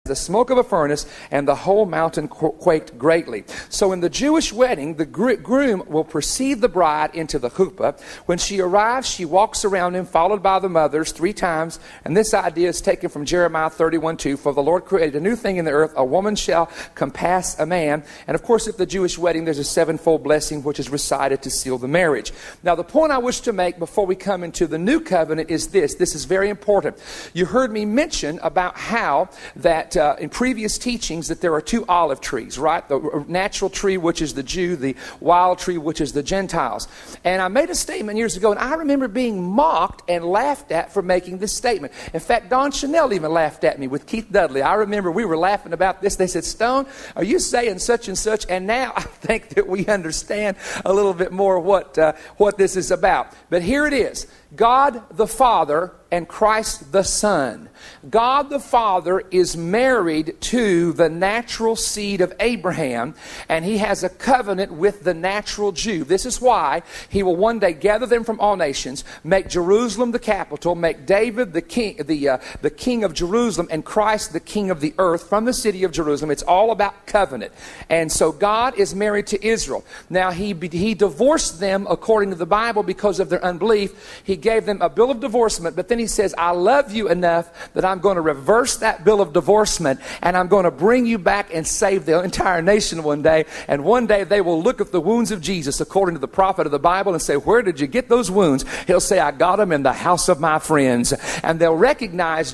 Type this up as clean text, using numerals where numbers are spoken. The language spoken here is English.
the smoke of a furnace, and the whole mountain quaked greatly. So in the Jewish wedding, the groom will precede the bride into the chuppah. When she arrives, she walks around him, followed by the mothers 3 times. And this idea is taken from Jeremiah 31:2. For the Lord created a new thing in the earth, a woman shall compass a man. And of course, at the Jewish wedding, there's a 7-fold blessing which is recited to seal the marriage. Now, the point I wish to make before we come into the new covenant is this. This is very important. You heard me mention about how that in previous teachings that there are 2 olive trees, right? The natural tree, which is the Jew, the wild tree, which is the Gentiles. And I made a statement years ago, and I remember being mocked and laughed at for making this statement. In fact, Don Chanel even laughed at me with Keith Dudley. I remember we were laughing about this. They said, Stone, are you saying such and such? And now I think that we understand a little bit more what this is about. But here it is. God the Father and Christ the Son. God the Father is married to the natural seed of Abraham, and he has a covenant with the natural Jew. This is why he will one day gather them from all nations, make Jerusalem the capital, make David the king of Jerusalem, and Christ the king of the earth from the city of Jerusalem. It's all about covenant. And so God is married to Israel. Now he divorced them according to the Bible because of their unbelief. He gave them a bill of divorcement, but then he says, I love you enough that I'm going to reverse that bill of divorcement, and I'm going to bring you back and save the entire nation one day. And one day they will look at the wounds of Jesus according to the prophet of the Bible and say, where did you get those wounds? He'll say, I got them in the house of my friends. And they'll recognize